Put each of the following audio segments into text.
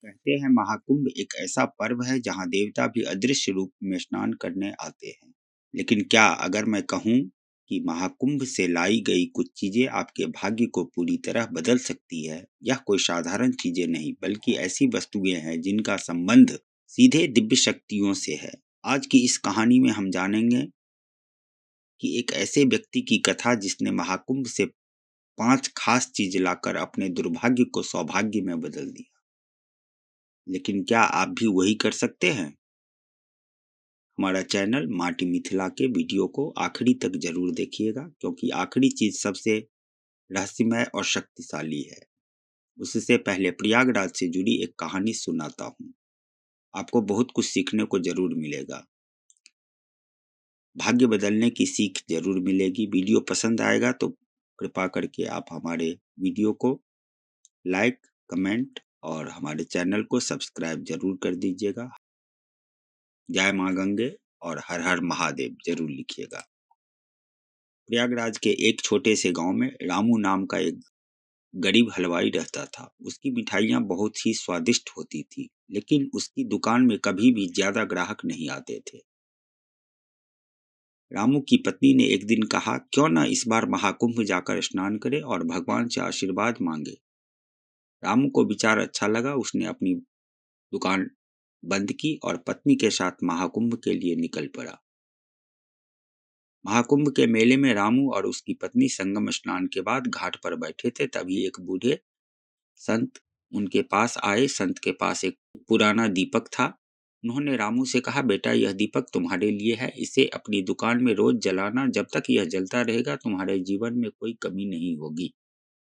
कहते हैं महाकुंभ एक ऐसा पर्व है जहां देवता भी अदृश्य रूप में स्नान करने आते हैं। लेकिन क्या अगर मैं कहूं कि महाकुंभ से लाई गई कुछ चीजें आपके भाग्य को पूरी तरह बदल सकती है। यह कोई साधारण चीजें नहीं बल्कि ऐसी वस्तुएं हैं जिनका संबंध सीधे दिव्य शक्तियों से है। आज की इस कहानी में हम जानेंगे कि एक ऐसे व्यक्ति की कथा जिसने महाकुंभ से 5 खास चीज लाकर अपने दुर्भाग्य को सौभाग्य में बदल दिया। लेकिन क्या आप भी वही कर सकते हैं? हमारा चैनल माटी मिथिला के वीडियो को आखिरी तक जरूर देखिएगा, क्योंकि आखिरी चीज सबसे रहस्यमय और शक्तिशाली है। उससे पहले प्रयागराज से जुड़ी एक कहानी सुनाता हूँ। आपको बहुत कुछ सीखने को जरूर मिलेगा। भाग्य बदलने की सीख जरूर मिलेगी। वीडियो पसंद आएगा तो कृपा करके आप हमारे वीडियो को लाइक, कमेंट और हमारे चैनल को सब्सक्राइब जरूर कर दीजिएगा। जय माँ गंगे और हर हर महादेव जरूर लिखिएगा। प्रयागराज के एक छोटे से गांव में रामू नाम का एक गरीब हलवाई रहता था। उसकी मिठाइयाँ बहुत ही स्वादिष्ट होती थी, लेकिन उसकी दुकान में कभी भी ज्यादा ग्राहक नहीं आते थे। रामू की पत्नी ने एक दिन कहा, क्यों न इस बार महाकुंभ जाकर स्नान करें और भगवान से आशीर्वाद मांगे। रामू को विचार अच्छा लगा। उसने अपनी दुकान बंद की और पत्नी के साथ महाकुंभ के लिए निकल पड़ा। महाकुंभ के मेले में रामू और उसकी पत्नी संगम स्नान के बाद घाट पर बैठे थे। तभी एक बूढ़े संत उनके पास आए। संत के पास एक पुराना दीपक था। उन्होंने रामू से कहा, बेटा यह दीपक तुम्हारे लिए है। इसे अपनी दुकान में रोज जलाना। जब तक यह जलता रहेगा तुम्हारे जीवन में कोई कमी नहीं होगी।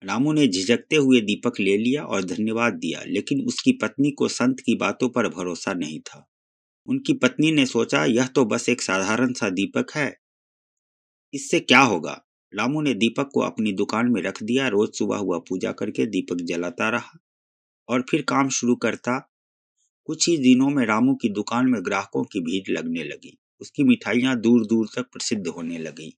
रामू ने झिझकते हुए दीपक ले लिया और धन्यवाद दिया, लेकिन उसकी पत्नी को संत की बातों पर भरोसा नहीं था। उनकी पत्नी ने सोचा, यह तो बस एक साधारण सा दीपक है, इससे क्या होगा। रामू ने दीपक को अपनी दुकान में रख दिया। रोज सुबह वह पूजा करके दीपक जलाता रहा और फिर काम शुरू करता। कुछ ही दिनों में रामू की दुकान में ग्राहकों की भीड़ लगने लगी। उसकी मिठाइयां दूर दूर तक प्रसिद्ध होने लगी।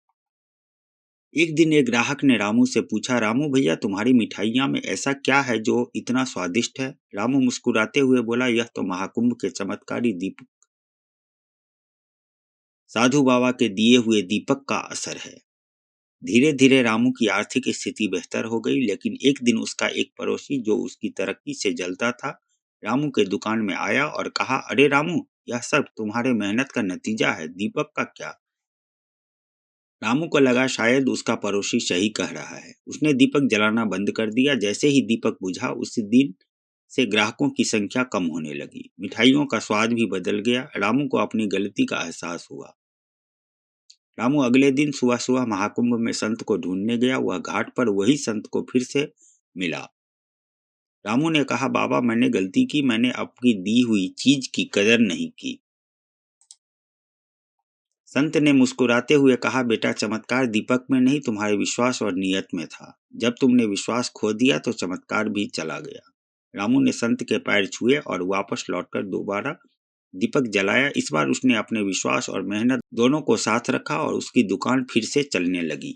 एक दिन एक ग्राहक ने रामू से पूछा, रामू भैया तुम्हारी मिठाइयां में ऐसा क्या है जो इतना स्वादिष्ट है। रामू मुस्कुराते हुए बोला, यह तो महाकुंभ के चमत्कारी दीपक साधु बाबा के दिए हुए दीपक का असर है। धीरे धीरे रामू की आर्थिक स्थिति बेहतर हो गई, लेकिन एक दिन उसका एक पड़ोसी जो उसकी तरक्की से जलता था, रामू के दुकान में आया और कहा, अरे रामू, यह सब तुम्हारे मेहनत का नतीजा है, दीपक का क्या। रामू को लगा शायद उसका पड़ोसी सही कह रहा है। उसने दीपक जलाना बंद कर दिया। जैसे ही दीपक बुझा, उस दिन से ग्राहकों की संख्या कम होने लगी। मिठाइयों का स्वाद भी बदल गया। रामू को अपनी गलती का एहसास हुआ। रामू अगले दिन सुबह सुबह महाकुंभ में संत को ढूंढने गया। वह घाट पर वही संत को फिर से मिला। रामू ने कहा, बाबा मैंने गलती की, मैंने आपकी दी हुई चीज की कदर नहीं की। संत ने मुस्कुराते हुए कहा, बेटा चमत्कार दीपक में नहीं तुम्हारे विश्वास और नियत में था। जब तुमने विश्वास खो दिया तो चमत्कार भी चला गया। रामू ने संत के पैर छुए और वापस लौटकर दोबारा दीपक जलाया। इस बार उसने अपने विश्वास और मेहनत दोनों को साथ रखा और उसकी दुकान फिर से चलने लगी।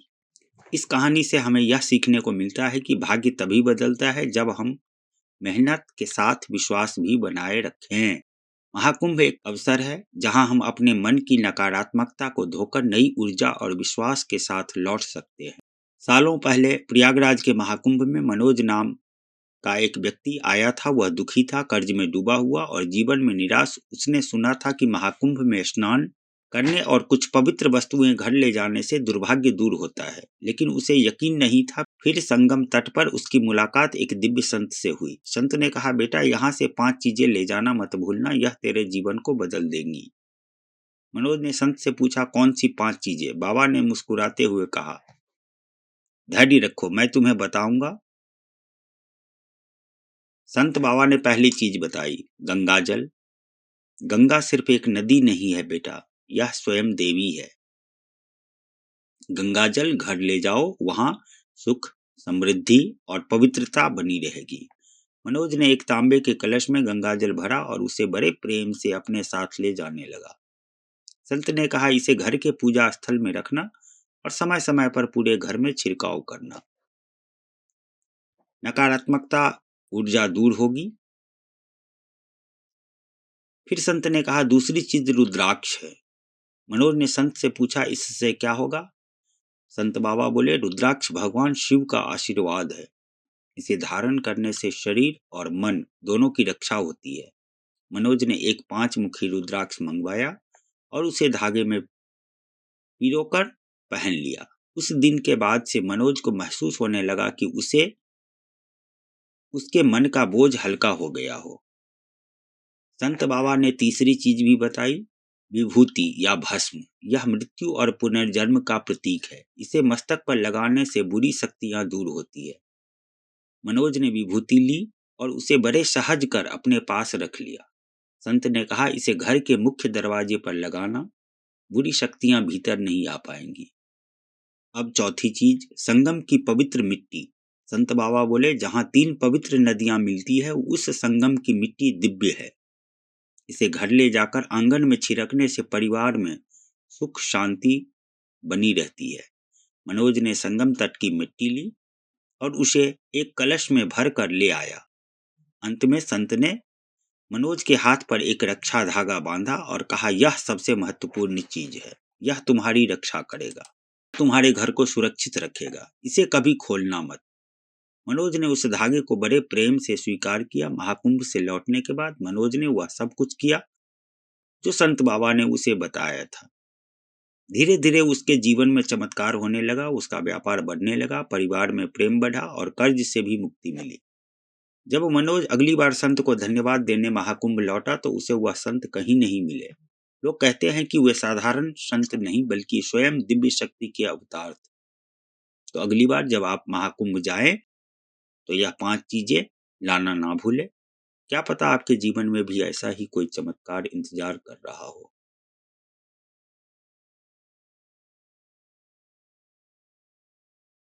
इस कहानी से हमें यह सीखने को मिलता है कि भाग्य तभी बदलता है जब हम मेहनत के साथ विश्वास भी बनाए रखें। महाकुंभ एक अवसर है जहां हम अपने मन की नकारात्मकता को धोकर नई ऊर्जा और विश्वास के साथ लौट सकते हैं। सालों पहले प्रयागराज के महाकुंभ में मनोज नाम का एक व्यक्ति आया था। वह दुखी था, कर्ज में डूबा हुआ और जीवन में निराश। उसने सुना था कि महाकुंभ में स्नान करने और कुछ पवित्र वस्तुएं घर ले जाने से दुर्भाग्य दूर होता है, लेकिन उसे यकीन नहीं था। फिर संगम तट पर उसकी मुलाकात एक दिव्य संत से हुई। संत ने कहा, बेटा यहाँ से 5 चीजें ले जाना मत भूलना, यह तेरे जीवन को बदल देंगी। मनोज ने संत से पूछा, कौन सी 5 चीजें। बाबा ने मुस्कुराते हुए कहा, धैर्य रखो, मैं तुम्हें बताऊंगा। संत बाबा ने पहली चीज बताई, गंगा जल। गंगा सिर्फ एक नदी नहीं है बेटा, यह स्वयं देवी है। गंगा जल घर ले जाओ, वहां सुख, समृद्धि और पवित्रता बनी रहेगी। मनोज ने एक तांबे के कलश में गंगा जल भरा और उसे बड़े प्रेम से अपने साथ ले जाने लगा। संत ने कहा, इसे घर के पूजा स्थल में रखना और समय समय पर पूरे घर में छिड़काव करना। नकारात्मकता ऊर्जा दूर होगी फिर संत ने कहा, दूसरी चीज रुद्राक्ष है। मनोज ने संत से पूछा, इससे क्या होगा? संत बाबा बोले, रुद्राक्ष भगवान शिव का आशीर्वाद है। इसे धारण करने से शरीर और मन दोनों की रक्षा होती है। मनोज ने एक 5 मुखी रुद्राक्ष मंगवाया और उसे धागे में पिरोकर पहन लिया। उस दिन के बाद से मनोज को महसूस होने लगा कि उसके मन का बोझ हल्का हो गया हो। संत बाबा ने तीसरी चीज भी बताई, विभूति या भस्म। यह मृत्यु और पुनर्जन्म का प्रतीक है। इसे मस्तक पर लगाने से बुरी शक्तियां दूर होती है। मनोज ने विभूति ली और उसे बड़े सहज कर अपने पास रख लिया। संत ने कहा, इसे घर के मुख्य दरवाजे पर लगाना, बुरी शक्तियां भीतर नहीं आ पाएंगी। अब चौथी चीज, संगम की पवित्र मिट्टी। संत बाबा बोले, जहां 3 पवित्र नदियां मिलती है उस संगम की मिट्टी दिव्य है। इसे घर ले जाकर आंगन में छिड़कने से परिवार में सुख शांति बनी रहती है। मनोज ने संगम तट की मिट्टी ली और उसे एक कलश में भर कर ले आया। अंत में संत ने मनोज के हाथ पर एक रक्षा धागा बांधा और कहा, यह सबसे महत्वपूर्ण चीज है। यह तुम्हारी रक्षा करेगा, तुम्हारे घर को सुरक्षित रखेगा। इसे कभी खोलना मत। मनोज ने उस धागे को बड़े प्रेम से स्वीकार किया। महाकुंभ से लौटने के बाद मनोज ने वह सब कुछ किया जो संत बाबा ने उसे बताया था। धीरे धीरे उसके जीवन में चमत्कार होने लगा। उसका व्यापार बढ़ने लगा, परिवार में प्रेम बढ़ा और कर्ज से भी मुक्ति मिली। जब मनोज अगली बार संत को धन्यवाद देने महाकुंभ लौटा तो उसे वह संत कहीं नहीं मिले। लोग कहते हैं कि वे साधारण संत नहीं बल्कि स्वयं दिव्य शक्ति के अवतार थे। तो अगली बार जब आप महाकुंभ जाएं तो यह 5 चीजें लाना ना भूले। क्या पता आपके जीवन में भी ऐसा ही कोई चमत्कार इंतजार कर रहा हो।